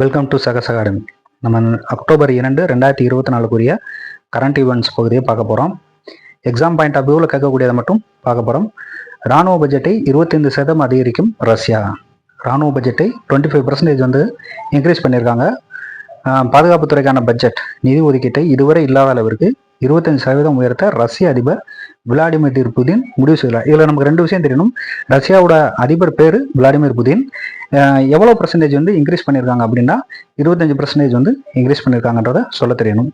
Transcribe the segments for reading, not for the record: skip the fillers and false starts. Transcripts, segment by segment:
Welcome to சகஸ் Academy. நம்ம October 2 2024 current events பகுதியை பார்க்க போகிறோம். எக்ஸாம் பாயிண்ட் ஆஃப் வியூவில் கேட்கக்கூடியதை மட்டும் பார்க்க போகிறோம். இராணுவ பட்ஜெட்டை 25% அதிகரிக்கும் ரஷ்யா. இராணுவ பட்ஜெட்டை 25% வந்து இன்க்ரீஸ் பண்ணியிருக்காங்க. பாதுகாப்புத்துறைக்கான பட்ஜெட் நிதி ஒதுக்கீட்டை இதுவரை இல்லாத அளவிற்கு 25% உயர்த்த ரஷ்ய அதிபர் விளாடிமிர் புதின் முடிவு செய்யலாம். இதில் நமக்கு ரெண்டு விஷயம் தெரியணும். ரஷ்யாவோட அதிபர் பேர் விளாடிமிர் புதின். எவ்வளோ பர்சன்டேஜ் வந்து இன்க்ரீஸ் பண்ணியிருக்காங்க அப்படின்னா 25% வந்து இன்க்ரீஸ் பண்ணியிருக்காங்கன்றத சொல்ல தெரியணும்.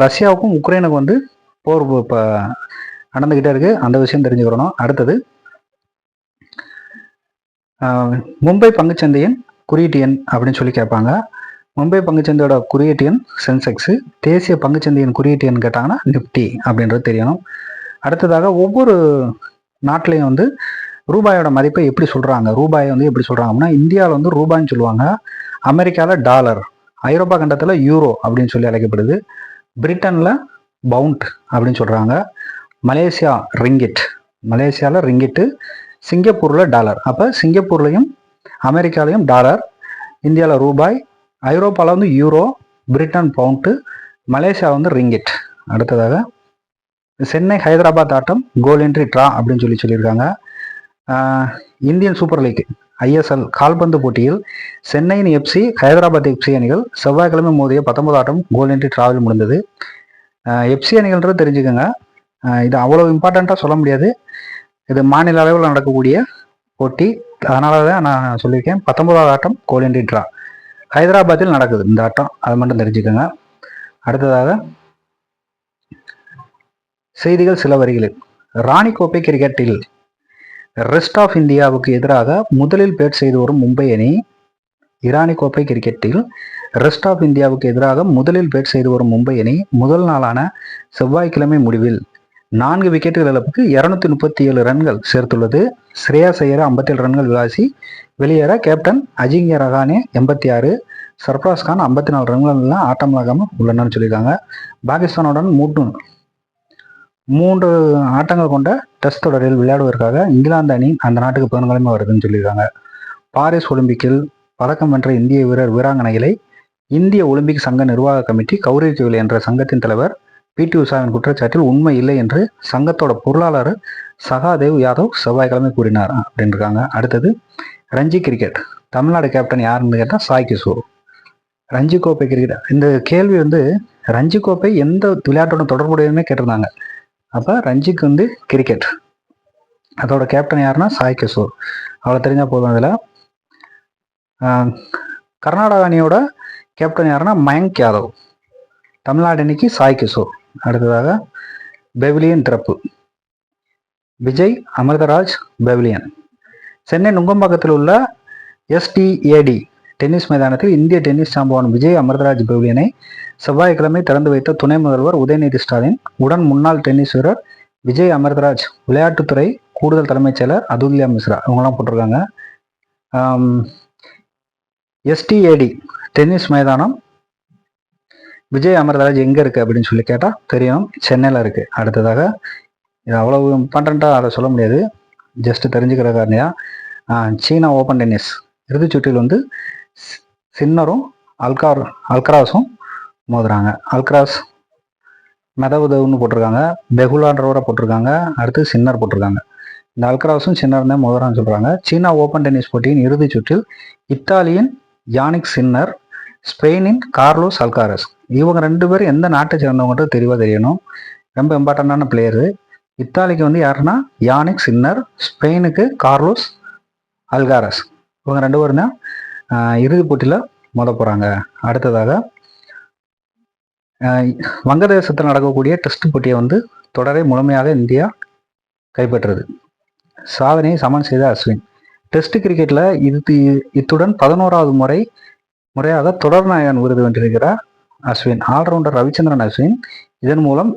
ரஷ்யாவுக்கும் உக்ரைனுக்கும் வந்து போர் இப்போ நடந்துக்கிட்டே இருக்கு. அந்த விஷயம் தெரிஞ்சுக்கிறணும். அடுத்தது மும்பை பங்குச்சந்தையின் குறியீட்டு எண் அப்படின்னு சொல்லி கேட்பாங்க. மும்பை பங்குச்சந்தையோட குறியீட்டு எண் சென்செக்ஸு. தேசிய பங்குச்சந்தையின் குறியீட்டு எண் கேட்டாங்கன்னா நிஃப்டி அப்படின்றது தெரியணும். அடுத்ததாக ஒவ்வொரு நாட்டிலையும் வந்து ரூபாயோட மதிப்பை எப்படி சொல்கிறாங்க, ரூபாயை வந்து எப்படி சொல்கிறாங்க அப்படின்னா இந்தியாவில் வந்து ரூபாய்ன்னு சொல்லுவாங்க, அமெரிக்காவில் டாலர், ஐரோப்பா கண்டத்தில் யூரோ அப்படின்னு சொல்லி அழைக்கப்படுது, பிரிட்டனில் பவுண்ட் அப்படின்னு சொல்கிறாங்க, மலேசியா ரிங்கிட், மலேசியாவில் ரிங்கிட்டு, சிங்கப்பூரில் டாலர். அப்போ சிங்கப்பூர்லையும் அமெரிக்காலையும் டாலர், இந்தியாவில் ரூபாய், ஐரோப்பாவில் வந்து யூரோ, பிரிட்டன் பவுண்டு, மலேசியா வந்து ரிங்கிட். அடுத்ததாக சென்னை ஹைதராபாத் ஆட்டம் கோல் என்ட்ரி ட்ரா அப்படின்னு சொல்லியிருக்காங்க. இந்தியன் சூப்பர் லீக் ஐஎஸ்எல் கால்பந்து போட்டியில் சென்னையின் எஃப்சி ஹைதராபாத் எஃப்சி அணிகள் செவ்வாய்க்கிழமை மோதிய 19 ஆட்டம் கோல் என்ட்ரி ட்ராவில் முடிந்தது. எஃப்சி அணிகள்ன்றது தெரிஞ்சுக்கோங்க. இது அவ்வளோ இம்பார்ட்டண்ட்டாக சொல்ல முடியாது. இது மாநில அளவில் நடக்கக்கூடிய போட்டி. அதனால தான் நான் சொல்லியிருக்கேன் 19வது ஆட்டம் கோல் என்ட்ரி ட்ரா. ஹைதராபாத்தில் நடக்குது இந்த ஆட்டம், அதை மட்டும் தெரிஞ்சுக்கோங்க. அடுத்ததாக செய்திகள் சில வரிகளில். ராணி கோப்பை கிரிக்கெட்டில் ரெஸ்ட் ஆஃப் இந்தியாவுக்கு எதிராக முதலில் பேட் செய்து வரும் மும்பை அணி. இரானி கோப்பை கிரிக்கெட்டில் ரெஸ்ட் ஆஃப் இந்தியாவுக்கு எதிராக முதலில் பேட் செய்து வரும் மும்பை அணி முதல் நாளான செவ்வாய்க்கிழமை முடிவில் 4 விக்கெட்டுகள் இழப்புக்கு 237 ரன்கள் சேர்த்துள்ளது. ஸ்ரேயாஸ் ஐயர் 57 ரன்கள் விளாசி வெளியேற கேப்டன் அஜிங்கிய ரஹானே 86, சர்ஃப்ராஸ் கான் 54 ரன்கள் ஆட்டமிழக்காமல் உள்ளனர்னு சொல்லியிருக்காங்க. பாகிஸ்தானுடன் 3 ஆட்டங்கள் கொண்ட டெஸ்ட் தொடரில் விளையாடுவதற்காக இங்கிலாந்து அணி அந்த நாட்டுக்கு புதன்கிழமை வருதுன்னு சொல்லியிருக்காங்க. பாரிஸ் ஒலிம்பிக்கில் பதக்கம் வென்ற இந்திய வீராங்கனைகளை இந்திய ஒலிம்பிக் சங்க நிர்வாக கமிட்டி கௌரவிக்கவில்லை என்ற சங்கத்தின் தலைவர் பிடி உஷாவின் குற்றச்சாட்டில் உண்மை இல்லை என்று சங்கத்தோட பொருளாளர் சகாதேவ் யாதவ் செவ்வாய்க்கிழமை கூறினார் அப்படின்னு இருக்காங்க. அடுத்தது ரஞ்சி கிரிக்கெட் தமிழ்நாடு கேப்டன் யாருன்னு கேட்டால் சாய் கிஷோர். ரஞ்சி கோப்பை கிரிக்கெட், இந்த கேள்வி வந்து ரஞ்சி கோப்பை எந்த விளையாட்டோட தொடர்புடையதுமே கேட்டிருந்தாங்க. அப்போ ரஞ்சிக்கு வந்து கிரிக்கெட், அதோட கேப்டன் யாருன்னா சாய் கிஷோர். அவ்வளோ தெரிஞ்சால் போதும். அதில் கர்நாடகா அணியோட கேப்டன் யாருன்னா மயங்க் யாதவ், தமிழ்நாடு அணிக்கு சாய் கிஷோர். அடுத்ததாக பெவிலியன் திறப்பு, விஜய் அமிர்தராஜ் பெவிலியன். சென்னை நுங்கம்பாக்கத்தில் உள்ள எஸ்டிஏடி டென்னிஸ் மைதானத்தில் இந்திய டென்னிஸ் சாம்பவான் விஜய் அமிர்தராஜ் பெவிலியனை செவ்வாய்க்கிழமை திறந்து வைத்த துணை முதல்வர் உதயநிதி ஸ்டாலின் உடன் முன்னாள் டென்னிஸ் வீரர் விஜய் அமிர்தராஜ், விளையாட்டுத்துறை கூடுதல் தலைமைச் செயலர் அதுல்யா மிஸ்ரா இவங்கெல்லாம் போட்டிருக்காங்க. எஸ்டிஏடி டென்னிஸ் மைதானம் விஜய் அமிர்தராஜ் எங்கே இருக்குது அப்படின்னு சொல்லி கேட்டால் தெரியும், சென்னையில் இருக்குது. அடுத்ததாக இது அவ்வளவு இம்பார்ட்டண்ட்டாக அதை சொல்ல முடியாது, ஜஸ்ட் தெரிஞ்சுக்கிற காரணியா. சீனா ஓப்பன் டென்னிஸ் இறுதிச் சுற்றில் வந்து சின்னரும் அல்கராஸும் மோதுறாங்க. அல்கராஸ் மெதவுதவுன்னு போட்டிருக்காங்க, பெகுலான்றவரை போட்டிருக்காங்க, அடுத்து சின்னர் போட்டிருக்காங்க. இந்த அல்கராஸும் சின்னர் தான் மோதுறான்னு சொல்கிறாங்க. சீனா ஓப்பன் டென்னிஸ் போட்டியின் இறுதிச் சுற்றில் இத்தாலியின் யானிக் சின்னர், ஸ்பெயினின் கார்லோஸ் அல்காரஸ், இவங்க 2 பேரும் எந்த நாட்டை சேர்ந்தவங்கன்றது தெளிவாக தெரியணும். ரொம்ப இம்பார்ட்டண்டான பிளேயரு. இத்தாலிக்கு வந்து யாருன்னா யானிக் சின்னர், ஸ்பெயினுக்கு கார்லோஸ் அல்காரஸ், இவங்க 2 பேரும் தான் இறுதிப் போட்டியில் மோத போகிறாங்க. அடுத்ததாக வங்கதேசத்தில் நடக்கக்கூடிய டெஸ்ட் போட்டியை வந்து தொடரை முழுமையாக இந்தியா கைப்பற்றுறது. சாதனையை சமன் செய்த அஸ்வின். டெஸ்ட் கிரிக்கெட்டில் இத்துடன் 11வது முறையாக தொடர் நாயகன் விருது வென்றிருக்கிறார் அஸ்வின். ஆல்ரவுண்டர் ரவிச்சந்திரன் அஸ்வின் இதன் மூலம்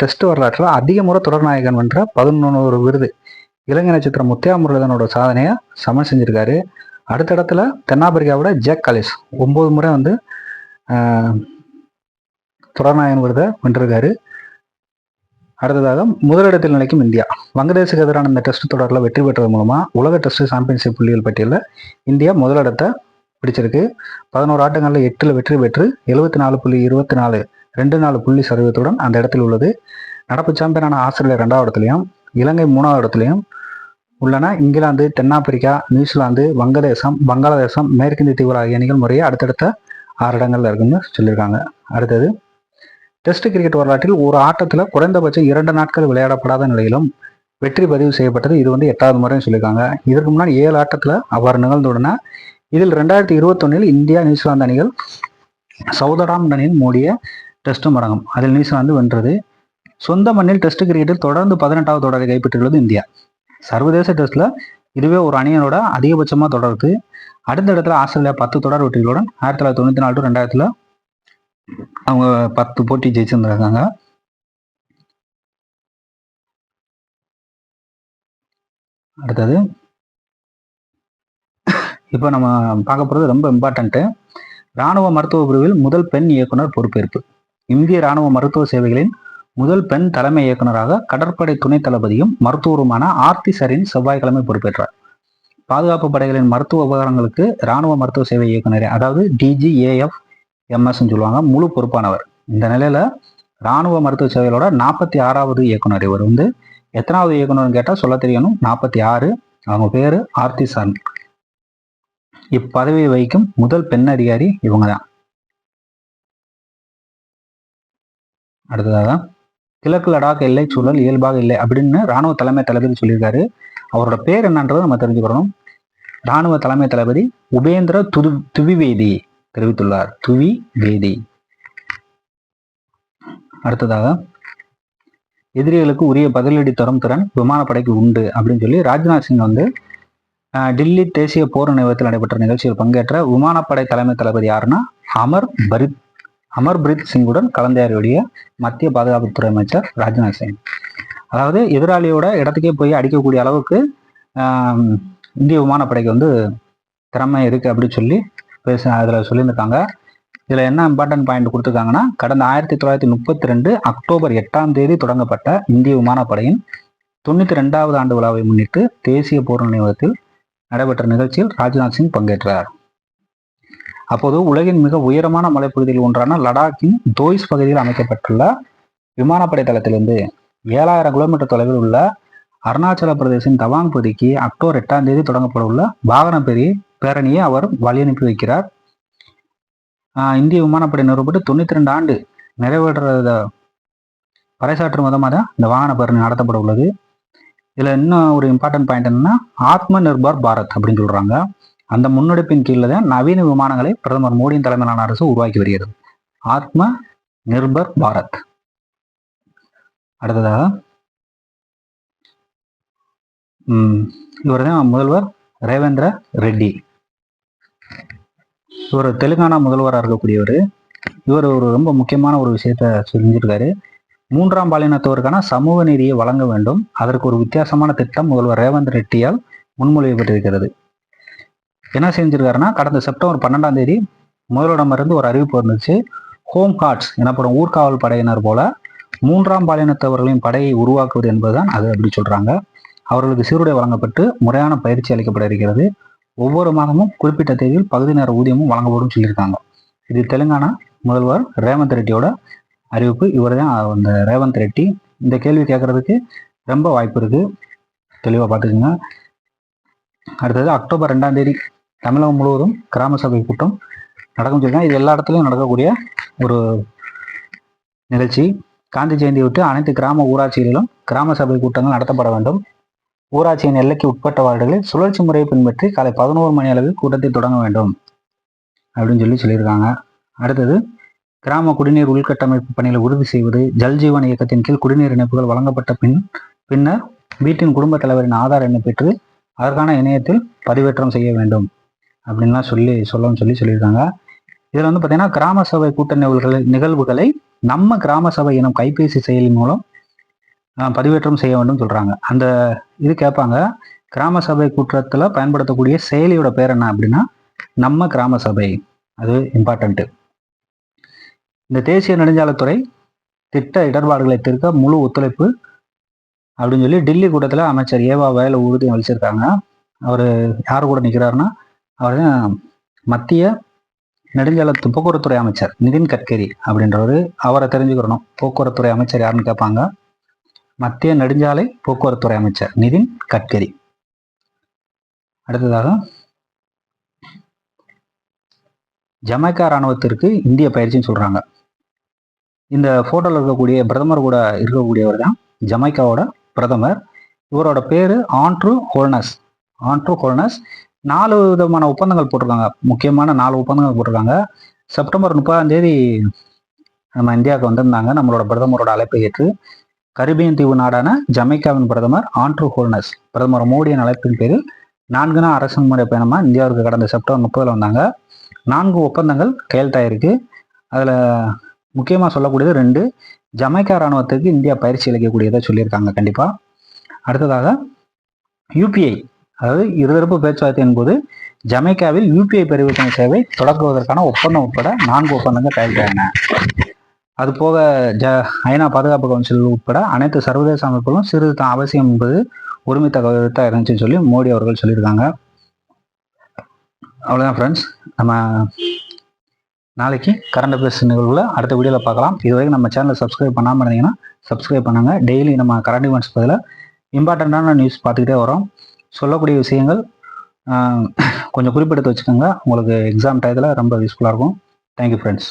டெஸ்ட் வரலாற்றில் அதிக முறை தொடர் நாயகன் வென்ற 11 விருது. இலங்கை நட்சத்திரம் முத்தையா முரளிதனோட சாதனையை சமன் செஞ்சிருக்காரு. அடுத்த இடத்துல தென்னாப்பிரிக்காவோட ஜேக் காலிஸ் 9 முறை வந்து தொடர்நாயகன் விருதை வென்றிருக்காரு. அடுத்ததாக முதலிடத்தில் நிலைக்கும் இந்தியா. வங்கதேசுக்கு எதிரான இந்த டெஸ்ட் தொடரில் வெற்றி பெற்றது மூலமாக உலக டெஸ்ட் சாம்பியன்ஷிப் புள்ளிகள் பட்டியலில் இந்தியா முதலிடத்தை பிடிச்சிருக்கு. 11 ஆட்டங்களில் 8ல் வெற்றி பெற்று 74.24 24% அந்த இடத்தில் உள்ளது. நடப்பு சாம்பியனான ஆஸ்திரேலியா 2வது இடத்துலையும், இலங்கை 3வது இடத்துலையும் உள்ளன. இங்கிலாந்து, தென்னாப்பிரிக்கா, நியூசிலாந்து, வங்கதேசம், பங்களாதேசம், மேற்கிந்திய தீவுகள் ஆகிய அணிகள் முறையே அடுத்தடுத்த 6 இடங்கள்ல இருக்குன்னு சொல்லியிருக்காங்க. அடுத்தது, டெஸ்ட் கிரிக்கெட் வரலாற்றில் ஒரு ஆட்டத்தில் குறைந்தபட்சம் 2 நாட்கள் விளையாடப்படாத நிலையிலும் வெற்றி பதிவு செய்யப்பட்டது. இது 8வது முறைன்னு சொல்லியிருக்காங்க. இதற்கு முன்னாடி 7 ஆட்டத்தில் அவ்வாறு நிகழ்ந்துள்ளன. இதில் 2021 இந்தியா, நியூசிலாந்து அணிகள் சவுதராம் அணியில் மூடிய டெஸ்டும் அடங்கும். அதில் நியூசிலாந்து வென்றது. சொந்த மண்ணில் டெஸ்ட் கிரிக்கெட்டில் தொடர்ந்து 18வது தொடரை கைப்பற்றியுள்ளது இந்தியா. சர்வதேச டெஸ்ட்ல இதுவே ஒரு அணியனோட அதிகபட்சமா தொடருது. அடுத்த இடத்துல ஆஸ்திரேலியா 10 தொடர் வெற்றிகளுடன் 1994 டு 2000 அவங்க 10 போட்டி ஜெயிச்சிருந்திருக்காங்க. அடுத்தது, இப்போ நம்ம பார்க்க போகிறது ரொம்ப இம்பார்ட்டன்ட்டு. இராணுவ மருத்துவ பிரிவில் முதல் பெண் இயக்குனர் பொறுப்பேற்பு. இந்திய இராணுவ மருத்துவ சேவைகளின் முதல் பெண் தலைமை இயக்குநராக கடற்படை துணை தளபதியும் மருத்துவருமான ஆர்த்தி சரீன் செவ்வாய்க்கிழமை பொறுப்பேற்றார். பாதுகாப்பு படைகளின் மருத்துவ உபகரணங்களுக்கு இராணுவ மருத்துவ சேவை இயக்குனர், அதாவது DGAF-MS சொல்லுவாங்க, முழு பொறுப்பானவர். இந்த நிலையில இராணுவ மருத்துவ சேவைகளோட 46வது இயக்குனர். இவர் எத்தனாவது இயக்குனர்னு கேட்டால் சொல்ல தெரியணும், 46. அவங்க பேரு ஆர்த்தி சரீன். இப்பதவியை வகிக்கும் முதல் பெண் அதிகாரி இவங்க தான். அடுத்ததாக, கிழக்கு லடாக் எல்லை சூழல் இயல்பாக இல்லை அப்படின்னு இராணுவ தலைமை தளபதி சொல்லியிருக்காரு. அவரோட பேர் என்னன்றதை நம்ம தெரிஞ்சுக்கிறோம். இராணுவ தலைமை தளபதி உபேந்திர துவிவேதி தெரிவித்துள்ளார். துவிவேதி. அடுத்ததாக, எதிரிகளுக்கு உரிய பதிலடி தரும் திறன் விமானப்படைக்கு உண்டு அப்படின்னு சொல்லி ராஜ்நாத் சிங் டில்லி தேசிய போர் நினைவகத்தில் நடைபெற்ற நிகழ்ச்சியில் பங்கேற்ற விமானப்படை தலைமை தளபதி யாருன்னா அமர்பிரீத் சிங்குடன் கலந்தாடிய மத்திய பாதுகாப்புத்துறை அமைச்சர் ராஜ்நாத் சிங். அதாவது எதிராளியோட இடத்துக்கே போய் அடிக்கக்கூடிய அளவுக்கு இந்திய விமானப்படைக்கு திறமை இருக்கு அப்படின்னு சொல்லி அதில் சொல்லியிருக்காங்க. இதில் என்ன இம்பார்ட்டன்ட் பாயிண்ட் கொடுத்துருக்காங்கன்னா, கடந்த 1932 அக்டோபர் 8ஆம் தேதி தொடங்கப்பட்ட இந்திய விமானப்படையின் 92வது ஆண்டு விழாவை முன்னிட்டு தேசிய போர் நினைவகத்தில் நடைபெற்ற நிகழ்ச்சியில் ராஜ்நாத் சிங் பங்கேற்றார். அப்போது உலகின் மிக உயரமான மலைப்பகுதியில் ஒன்றான லடாக்கின் தோய்ஸ் பகுதியில் அமைக்கப்பட்டுள்ள விமானப்படை தளத்திலிருந்து 7000 கிலோமீட்டர் தொலைவில் உள்ள அருணாச்சல பிரதேசின் தவாங் பகுதிக்கு அக்டோபர் 8ஆம் தேதி தொடங்கப்பட உள்ள வாகன பேரணியை அவர் வழி அனுப்பி வைக்கிறார். இந்திய விமானப்படை நிறுவப்பட்டு 92 ஆண்டு நிறைவேற்றத பறைசாற்றும் விதமாக தான் இந்த வாகன பேரணி நடத்தப்பட உள்ளது. இதில் இன்னும் ஒரு இம்பார்ட்டன்ட் பாயிண்ட் என்னன்னா, ஆத்ம நிர்பர் பாரத் அப்படின்னு சொல்றாங்க. அந்த முன்னெடுப்பின் கீழே தான் நவீன விமானங்களை பிரதமர் மோடியின் தலைமையிலான அரசு உருவாக்கி வருகிறது. ஆத்ம நிர்பர் பாரத். அடுத்ததாக, இவர் தான் முதல்வர் ரேவேந்திர ரெட்டி. இவர் தெலுங்கானா முதல்வராக இருக்கக்கூடியவர். இவர் ஒரு ரொம்ப முக்கியமான ஒரு விஷயத்த செஞ்சிருக்காரு. 3ஆம் பாலினத்தவருக்கான சமூக நீதியை வழங்க வேண்டும். அதற்கு ஒரு வித்தியாசமான திட்டம் முதல்வர் ரேவந்த் ரெட்டியால் முன்மொழியப்பட்டிருக்கிறது. என்ன செஞ்சிருக்காருன்னா, கடந்த செப்டம்பர் 12ஆம் தேதி முதல்வரிடமிருந்து ஒரு அறிவிப்பு வந்துச்சு. ஹோம் கார்ட்ஸ் எனப்படும் ஊர்காவல் படையினர் போல 3ஆம் பாலினத்தவர்களின் படையை உருவாக்குவது என்பதுதான் அது அப்படி சொல்றாங்க. அவர்களுக்கு சீருடை வழங்கப்பட்டு முறையான பயிற்சி அளிக்கப்பட இருக்கிறது. ஒவ்வொரு மாதமும் குறிப்பிட்ட தேதியில் பகுதி நேர ஊதியமும் வழங்கப்படும் சொல்லியிருக்காங்க. இது தெலுங்கானா முதல்வர் ரேவந்த் ரெட்டியோட அறிவிப்பு. இவர் தான் அந்த ரேவந்த் ரெட்டி. இந்த கேள்வி கேட்கறதுக்கு ரொம்ப வாய்ப்பு இருக்கு, தெளிவாக பார்த்துக்குங்க. அடுத்தது, அக்டோபர் 2ஆம் தேதி தமிழகம் முழுவதும் கிராம சபை கூட்டம் நடக்கும் சொல்லியிருக்காங்க. இது எல்லா இடத்துலையும் நடக்கக்கூடிய ஒரு நிகழ்ச்சி. காந்தி ஜெயந்தியை விட்டு அனைத்து கிராம ஊராட்சிகளிலும் கிராம சபை கூட்டங்கள் நடத்தப்பட வேண்டும். ஊராட்சியின் எல்லைக்கு உட்பட்ட வார்டுகளில் சுழற்சி முறையை பின்பற்றி காலை 11 மணி அளவில் கூட்டத்தை தொடங்க வேண்டும் அப்படின்னு சொல்லியிருக்காங்க. அடுத்தது, கிராம குடிநீர் உள்கட்டமைப்பு பணிகளை உறுதி செய்வது. ஜல்ஜீவன் இயக்கத்தின் கீழ் குடிநீர் இணைப்புகள் வழங்கப்பட்ட பின்னர் வீட்டின் குடும்ப தலைவரின் ஆதார் எண்ணை பெற்று அதற்கான இணையத்தில் பதிவேற்றம் செய்ய வேண்டும் அப்படின்லாம் சொல்லியிருக்காங்க. இதில் பார்த்தீங்கன்னா, கிராம சபை கூட்ட நிகழ்வுகளை நம்ம கிராம சபை எனும் கைபேசி செயலி மூலம் பதிவேற்றம் செய்ய வேண்டும் சொல்றாங்க. அந்த இது கேட்பாங்க, கிராம சபை கூட்டத்தில் பயன்படுத்தக்கூடிய செயலியோட பேர் என்ன அப்படின்னா நம்ம கிராம சபை. அது இம்பார்ட்டன்ட்டு. இந்த தேசிய நெடுஞ்சாலைத்துறை திட்ட இடர்பாடுகளை தீர்க்க முழு ஒத்துழைப்பு அப்படின்னு சொல்லி டில்லி கூட்டத்தில் அமைச்சர் ஏவா வேலு உறுதி அளிச்சிருக்காங்க. அவர் யார் கூட நிற்கிறாருன்னா, அவர் தான் மத்திய நெடுஞ்சாலை போக்குவரத்துறை அமைச்சர் நிதின் கட்கரி அப்படின்றவர், அவரை தெரிஞ்சுக்கிறணும். போக்குவரத்துறை அமைச்சர் யாருன்னு கேட்பாங்க. மத்திய நெடுஞ்சாலை போக்குவரத்துறை அமைச்சர் நிதின் கட்கரி. அடுத்ததாக ஜமைக்கா இராணுவத்திற்கு இந்திய பயிற்சின்னு சொல்றாங்க. இந்த போட்டோல இருக்கக்கூடிய பிரதமர் கூட இருக்கக்கூடியவர் தான் ஜமைக்காவோட பிரதமர். இவரோட பேரு ஆண்ட்ரூ ஹோல்னஸ். 4 விதமான ஒப்பந்தங்கள் போட்டிருக்காங்க. முக்கியமான 4 ஒப்பந்தங்கள் போட்டிருக்காங்க. செப்டம்பர் 30 நம்ம இந்தியாவுக்கு வந்திருந்தாங்க. நம்மளோட பிரதமரோட அழைப்பை ஏற்று கரிபியன் தீவு நாடான ஜமைக்காவின் பிரதமர் ஆண்ட்ரூ ஹோல்னஸ் பிரதமர் மோடியின் அழைப்பின் பேரில் 4 நாள் அரசுமுறை பயணமா இந்தியாவிற்கு கடந்த செப்டம்பர் 30 வந்தாங்க. 4 ஒப்பந்தங்கள் கையெழுத்தாயிருக்கு. அதில் முக்கியமாக சொல்லக்கூடியது 2 ஜமைக்கா இராணுவத்துக்கு இந்தியா பயிற்சி அளிக்கக்கூடியதை சொல்லியிருக்காங்க கண்டிப்பாக. அடுத்ததாக யூபிஐ, அதாவது இருதரப்பு பேச்சுவார்த்தையின் போது ஜமைக்காவில் யூபிஐ பரிவர்த்தனை சேவை தொடங்குவதற்கான ஒப்பந்தம் உட்பட 4 ஒப்பந்தங்கள் கையெழுத்தாயின. அது போக ஐநா பாதுகாப்பு கவுன்சில் உட்பட அனைத்து சர்வதேச அமைப்புகளும் சீர்திருத்தம் அவசியம் என்பது ஒருமித்த கருத்தாக இருந்துச்சுன்னு சொல்லி மோடி அவர்கள் சொல்லியிருக்காங்க. அவ்வளோதான் ஃப்ரெண்ட்ஸ். நம்ம நாளைக்கு கரண்ட் அஃபேர்ஸ் நிகழ்வுல அடுத்த வீடியோவில் பார்க்கலாம். இதுவரைக்கும் நம்ம சேனலை சப்ஸ்கிரைப் பண்ணாமல் இருந்தீங்கன்னா சப்ஸ்கிரைப் பண்ணுங்க. டெய்லி நம்ம கரண்ட் ஈவெண்ட்ஸ் பதில் இம்பார்ட்டண்ட்டான நியூஸ் பார்த்துக்கிட்டே வரோம். சொல்லக்கூடிய விஷயங்கள் கொஞ்சம் குறிப்பிட்டு வச்சுக்கோங்க. உங்களுக்கு எக்ஸாம் டயத்தில் ரொம்ப யூஸ்ஃபுல்லாக இருக்கும். Thank you friends.